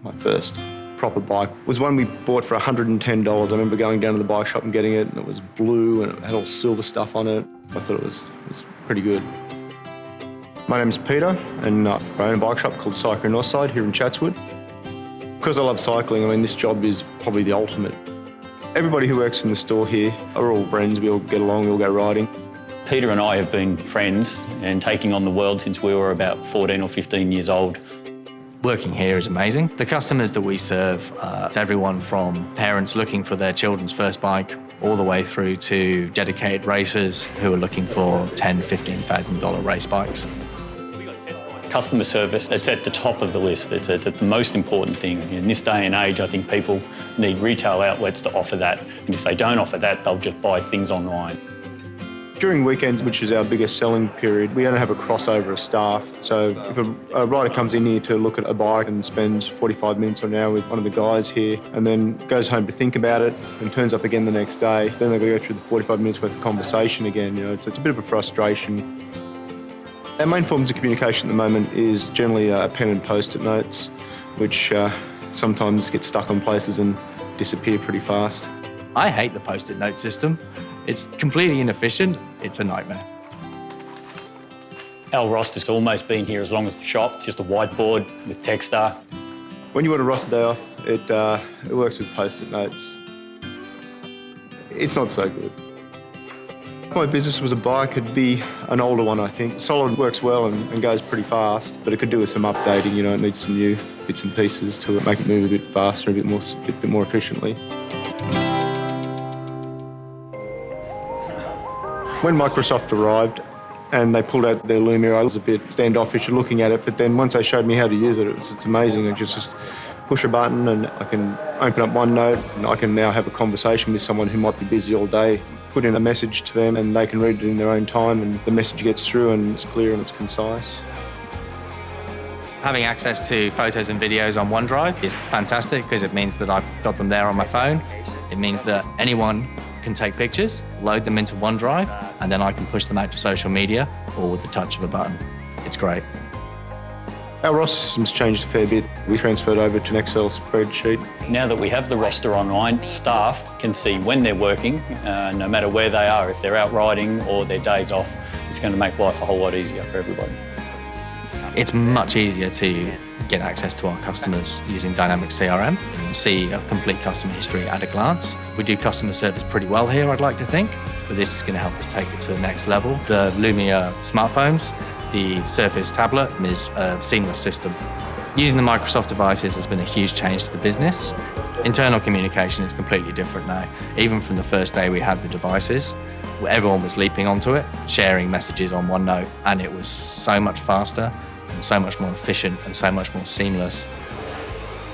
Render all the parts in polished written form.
my first proper bike was one we bought for $110. I remember going down to the bike shop and getting it, and it was blue and it had all silver stuff on it. I thought it was pretty good. My name's Peter, and I own a bike shop called Northside here in Chatswood. Because I love cycling, I mean, this job is probably the ultimate. Everybody who works in the store here are all friends. We all get along, we all go riding. Peter and I have been friends and taking on the world since we were about 14 or 15 years old. Working here is amazing. The customers that we serve, it's everyone from parents looking for their children's first bike all the way through to dedicated racers who are looking for $10,000, $15,000 race bikes. Customer service, it's at the top of the list. It's the most important thing. In this day and age, I think people need retail outlets to offer that. And if they don't offer that, they'll just buy things online. During weekends, which is our biggest selling period, we don't have a crossover of staff. So if a rider comes in here to look at a bike and spends 45 minutes or an hour with one of the guys here and then goes home to think about it and turns up again the next day, then they've got to go through the 45 minutes worth of conversation again. You know, it's a bit of a frustration. Our main forms of communication at the moment is generally pen and post-it notes, which sometimes get stuck on places and disappear pretty fast. I hate the post-it note system. It's completely inefficient. It's a nightmare. Our roster's almost been here as long as the shop. It's just a whiteboard with Techstar. When you want a roster day off, it works with post-it notes. It's not so good. If my business was a bike, it'd be an older one, I think. Solid works well and goes pretty fast, but it could do with some updating. You know, it needs some new bits and pieces to make it move a bit faster, a bit more efficiently. When Microsoft arrived and they pulled out their Lumia, I was a bit standoffish looking at it, but then once they showed me how to use it, it's amazing. I just push a button and I can open up OneNote and I can now have a conversation with someone who might be busy all day, put in a message to them and they can read it in their own time and the message gets through and it's clear and it's concise. Having access to photos and videos on OneDrive is fantastic because it means that I've got them there on my phone. It means that anyone can take pictures, load them into OneDrive, and then I can push them out to social media all with the touch of a button. It's great. Our roster system's changed a fair bit. We transferred over to an Excel spreadsheet. Now that we have the roster online, staff can see when they're working, no matter where they are. If they're out riding or their days off, it's going to make life a whole lot easier for everybody. It's much easier to get access to our customers using Dynamic CRM and see a complete customer history at a glance. We do customer service pretty well here, I'd like to think, but this is going to help us take it to the next level. The Lumia smartphones, the Surface tablet is a seamless system. Using the Microsoft devices has been a huge change to the business. Internal communication is completely different now. Even from the first day we had the devices, everyone was leaping onto it, sharing messages on OneNote, and it was so much faster and so much more efficient and so much more seamless.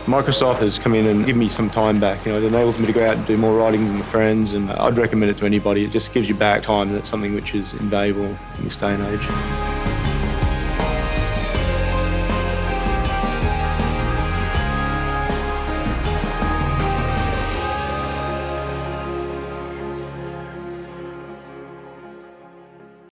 Microsoft has come in and given me some time back. You know, it enables me to go out and do more riding with my friends, and I'd recommend it to anybody. It just gives you back time, and that's something which is invaluable in this day and age.